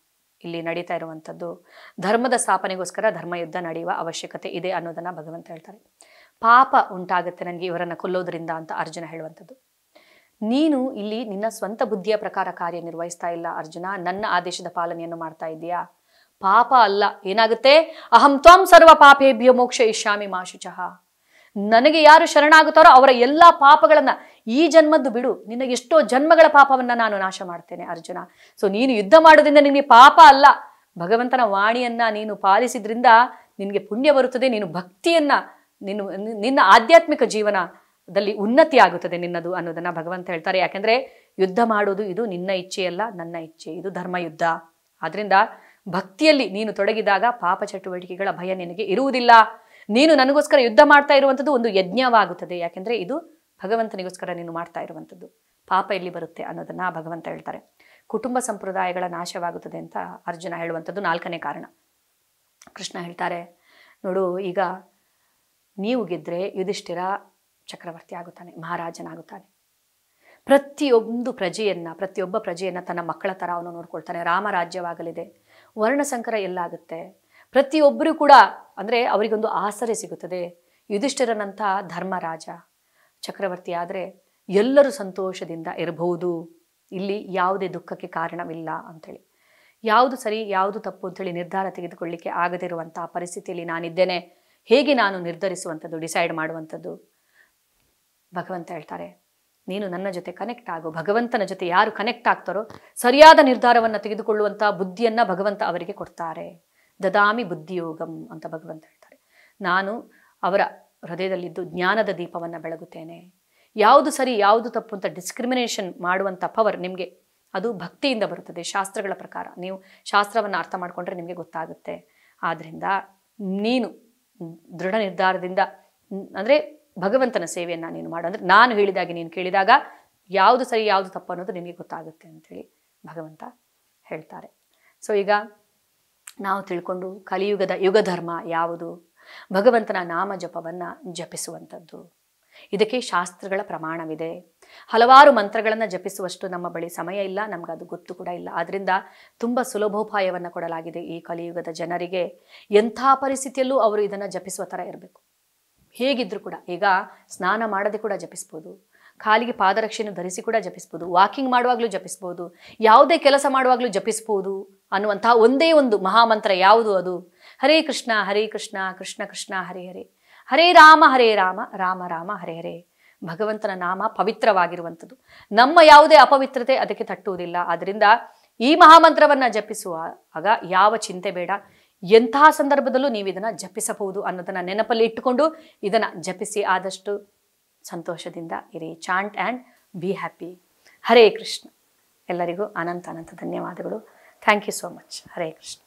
ಇಲ್ಲಿ ನಡೀತಾ ಇರುವಂಥದ್ದು. ಧರ್ಮದ ಸ್ಥಾಪನೆಗೋಸ್ಕರ ಧರ್ಮಯುದ್ಧ ನಡೆಯುವ ಅವಶ್ಯಕತೆ ಇದೆ ಅನ್ನೋದನ್ನು ಭಗವಂತ ಹೇಳ್ತಾರೆ. ಪಾಪ ಉಂಟಾಗುತ್ತೆ ನನಗೆ ಇವರನ್ನು ಕೊಲ್ಲೋದ್ರಿಂದ ಅಂತ ಅರ್ಜುನ ಹೇಳುವಂಥದ್ದು. ನೀನು ಇಲ್ಲಿ ನಿನ್ನ ಸ್ವಂತ ಬುದ್ಧಿಯ ಪ್ರಕಾರ ಕಾರ್ಯನಿರ್ವಹಿಸ್ತಾ ಇಲ್ಲ ಅರ್ಜುನ, ನನ್ನ ಆದೇಶದ ಪಾಲನೆಯನ್ನು ಮಾಡ್ತಾ ಇದೆಯಾ. ಪಾಪ ಅಲ್ಲ, ಏನಾಗುತ್ತೆ? ಅಹಂ ತ್ವಾಂ ಸರ್ವ ಪಾಪೇಭ್ಯೋ ಮೋಕ್ಷಯಿಷ್ಯಾಮಿ ಮಾ ಶುಚಃ. ನನಗೆ ಯಾರು ಶರಣಾಗುತ್ತಾರೋ ಅವರ ಎಲ್ಲ ಪಾಪಗಳನ್ನು, ಈ ಜನ್ಮದ್ದು ಬಿಡು, ನಿನಗೆ ಎಷ್ಟೋ ಜನ್ಮಗಳ ಪಾಪವನ್ನು ನಾನು ನಾಶ ಮಾಡ್ತೇನೆ ಅರ್ಜುನ. ಸೊ ನೀನು ಯುದ್ಧ ಮಾಡೋದ್ರಿಂದ ನಿನಗೆ ಪಾಪ ಅಲ್ಲ, ಭಗವಂತನ ವಾಣಿಯನ್ನು ನೀನು ಪಾಲಿಸಿದ್ರಿಂದ ನಿನಗೆ ಪುಣ್ಯ ಬರುತ್ತದೆ, ನೀನು ಭಕ್ತಿಯನ್ನು ನಿನ್ನ ಆಧ್ಯಾತ್ಮಿಕ ಜೀವನದಲ್ಲಿ ಉನ್ನತಿ ಆಗುತ್ತದೆ ನಿನ್ನದು ಅನ್ನೋದನ್ನು ಭಗವಂತ ಹೇಳ್ತಾರೆ. ಯಾಕೆಂದರೆ ಯುದ್ಧ ಮಾಡೋದು ಇದು ನಿನ್ನ ಇಚ್ಛೆಯಲ್ಲ, ನನ್ನ ಇಚ್ಛೆ, ಇದು ಧರ್ಮಯುದ್ಧ. ಆದ್ದರಿಂದ ಭಕ್ತಿಯಲ್ಲಿ ನೀನು ತೊಡಗಿದಾಗ ಪಾಪ ಚಟುವಟಿಕೆಗಳ ಭಯ ನಿನಗೆ ಇರುವುದಿಲ್ಲ. ನೀನು ನನಗೋಸ್ಕರ ಯುದ್ಧ ಮಾಡ್ತಾ ಇರುವಂಥದ್ದು ಒಂದು ಯಜ್ಞವಾಗುತ್ತದೆ. ಯಾಕೆಂದರೆ ಇದು ಭಗವಂತನಿಗೋಸ್ಕರ ನೀನು ಮಾಡ್ತಾ ಇರುವಂಥದ್ದು. ಪಾಪ ಎಲ್ಲಿ ಬರುತ್ತೆ ಅನ್ನೋದನ್ನು ಭಗವಂತ ಹೇಳ್ತಾರೆ. ಕುಟುಂಬ ಸಂಪ್ರದಾಯಗಳ ನಾಶವಾಗುತ್ತದೆ ಅಂತ ಅರ್ಜುನ ಹೇಳುವಂಥದ್ದು 4ನೇ ಕಾರಣ. ಕೃಷ್ಣ ಹೇಳ್ತಾರೆ, ನೋಡು, ಈಗ ನೀವು ಗೆದ್ದರೆ ಯುಧಿಷ್ಠಿರ ಚಕ್ರವರ್ತಿ ಆಗುತ್ತಾನೆ, ಮಹಾರಾಜನಾಗುತ್ತಾನೆ. ಪ್ರತಿಯೊಬ್ಬ ಪ್ರಜೆಯನ್ನು ತನ್ನ ಮಕ್ಕಳ ಥರ ಅವನು ನೋಡ್ಕೊಳ್ತಾನೆ. ರಾಮರಾಜ್ಯವಾಗಲಿದೆ, ವರ್ಣಸಂಕರ ಎಲ್ಲಾಗುತ್ತೆ. ಪ್ರತಿಯೊಬ್ಬರೂ ಕೂಡ ಅಂದರೆ ಅವರಿಗೊಂದು ಆಸರೆ ಸಿಗುತ್ತದೆ. ಯುಧಿಷ್ಠಿರನಂಥ ಧರ್ಮರಾಜ ಚಕ್ರವರ್ತಿ ಆದರೆ ಎಲ್ಲರೂ ಸಂತೋಷದಿಂದ ಇರಬಹುದು. ಇಲ್ಲಿ ಯಾವುದೇ ದುಃಖಕ್ಕೆ ಕಾರಣವಿಲ್ಲ ಅಂಥೇಳಿ, ಯಾವುದು ಸರಿ ಯಾವುದು ತಪ್ಪು ಅಂಥೇಳಿ ನಿರ್ಧಾರ ತೆಗೆದುಕೊಳ್ಳಿಕ್ಕೆ ಆಗದಿರುವಂಥ ಪರಿಸ್ಥಿತಿಯಲ್ಲಿ ನಾನಿದ್ದೇನೆ. ಹೇಗೆ ನಾನು ನಿರ್ಧರಿಸುವಂಥದ್ದು, ಡಿಸೈಡ್ ಮಾಡುವಂಥದ್ದು? ಭಗವಂತ ಹೇಳ್ತಾರೆ, ನೀನು ನನ್ನ ಜೊತೆ ಕನೆಕ್ಟ್ ಆಗು. ಭಗವಂತನ ಜೊತೆ ಯಾರು ಕನೆಕ್ಟ್ ಆಗ್ತಾರೋ ಸರಿಯಾದ ನಿರ್ಧಾರವನ್ನು ತೆಗೆದುಕೊಳ್ಳುವಂಥ ಬುದ್ಧಿಯನ್ನು ಭಗವಂತ ಅವರಿಗೆ ಕೊಡ್ತಾರೆ. ದದಾಮಿ ಬುದ್ಧಿಯೋಗಂ ಅಂತ ಭಗವಂತ ಹೇಳ್ತಾರೆ. ನಾನು ಅವರ ಹೃದಯದಲ್ಲಿದ್ದು ಜ್ಞಾನದ ದೀಪವನ್ನು ಬೆಳಗುತ್ತೇನೆ. ಯಾವುದು ಸರಿ ಯಾವುದು ತಪ್ಪು ಅಂತ ಡಿಸ್ಕ್ರಿಮಿನೇಷನ್ ಮಾಡುವಂಥ ಪವರ್ ನಿಮಗೆ ಅದು ಭಕ್ತಿಯಿಂದ ಬರುತ್ತದೆ. ಶಾಸ್ತ್ರಗಳ ಪ್ರಕಾರ ನೀವು ಶಾಸ್ತ್ರವನ್ನು ಅರ್ಥ ಮಾಡಿಕೊಂಡ್ರೆ ನಿಮಗೆ ಗೊತ್ತಾಗುತ್ತೆ. ಆದ್ದರಿಂದ ನೀನು ದೃಢ ನಿರ್ಧಾರದಿಂದ ಅಂದರೆ ಭಗವಂತನ ಸೇವೆಯನ್ನು ನೀನು ಮಾಡು. ಅಂದರೆ ನಾನು ಹೇಳಿದಾಗೆ ನೀನು ಕೇಳಿದಾಗ ಯಾವುದು ಸರಿ ಯಾವುದು ತಪ್ಪು ಅನ್ನೋದು ನಿನಗೆ ಗೊತ್ತಾಗುತ್ತೆ ಅಂಥೇಳಿ ಭಗವಂತ ಹೇಳ್ತಾರೆ. ಸೊ ಈಗ ನಾವು ತಿಳ್ಕೊಂಡು ಕಲಿಯುಗದ ಯುಗಧರ್ಮ ಯಾವುದು? ಭಗವಂತನ ನಾಮ ಜಪವನ್ನು ಜಪಿಸುವಂಥದ್ದು. ಇದಕ್ಕೆ ಶಾಸ್ತ್ರಗಳ ಪ್ರಮಾಣವಿದೆ. ಹಲವಾರು ಮಂತ್ರಗಳನ್ನು ಜಪಿಸುವಷ್ಟು ನಮ್ಮ ಬಳಿ ಸಮಯ ಇಲ್ಲ, ನಮಗದು ಗೊತ್ತು ಕೂಡ ಇಲ್ಲ. ಆದ್ದರಿಂದ ತುಂಬ ಸುಲಭೋಪಾಯವನ್ನು ಕೊಡಲಾಗಿದೆ ಈ ಕಲಿಯುಗದ ಜನರಿಗೆ. ಎಂಥ ಪರಿಸ್ಥಿತಿಯಲ್ಲೂ ಅವರು ಇದನ್ನು ಜಪಿಸುವ ಥರ ಇರಬೇಕು. ಹೇಗಿದ್ದರೂ ಕೂಡ ಈಗ ಸ್ನಾನ ಮಾಡದೆ ಕೂಡ ಜಪಿಸ್ಬೋದು, ಕಾಲಿಗೆ ಪಾದರಕ್ಷೆಯನ್ನು ಧರಿಸಿ ಕೂಡ ಜಪಿಸ್ಬೋದು, ವಾಕಿಂಗ್ ಮಾಡುವಾಗಲೂ ಜಪಿಸ್ಬೋದು, ಯಾವುದೇ ಕೆಲಸ ಮಾಡುವಾಗಲೂ ಜಪಿಸ್ಬೋದು ಅನ್ನುವಂಥ ಒಂದೇ ಒಂದು ಮಹಾಮಂತ್ರ ಯಾವುದು? ಅದು ಹರೇ ಕೃಷ್ಣ ಕೃಷ್ಣ ಕೃಷ್ಣ ಹರೇ ಹರೇ, ಹರೇ ರಾಮ ರಾಮ ರಾಮ ಹರೇ ಹರೇ. ಭಗವಂತನ ನಾಮ ಪವಿತ್ರವಾಗಿರುವಂಥದ್ದು. ನಮ್ಮ ಯಾವುದೇ ಅಪವಿತ್ರತೆ ಅದಕ್ಕೆ ತಟ್ಟುವುದಿಲ್ಲ. ಆದ್ದರಿಂದ ಈ ಮಹಾಮಂತ್ರವನ್ನು ಜಪಿಸುವಾಗ ಯಾವ ಚಿಂತೆ ಬೇಡ. ಎಂತಹ ಸಂದರ್ಭದಲ್ಲೂ ನೀವು ಇದನ್ನು ಜಪಿಸಬಹುದು ಅನ್ನೋದನ್ನು ನೆನಪಲ್ಲಿ ಇಟ್ಟುಕೊಂಡು ಇದನ್ನು ಜಪಿಸಿ ಆದಷ್ಟು ಸಂತೋಷದಿಂದ ಇರಿ. Chant and be happy. Hare Krishna. ಎಲ್ಲರಿಗೂ ಅನಂತ ಧನ್ಯವಾದಗಳು. Thank you so much. Hare Krishna.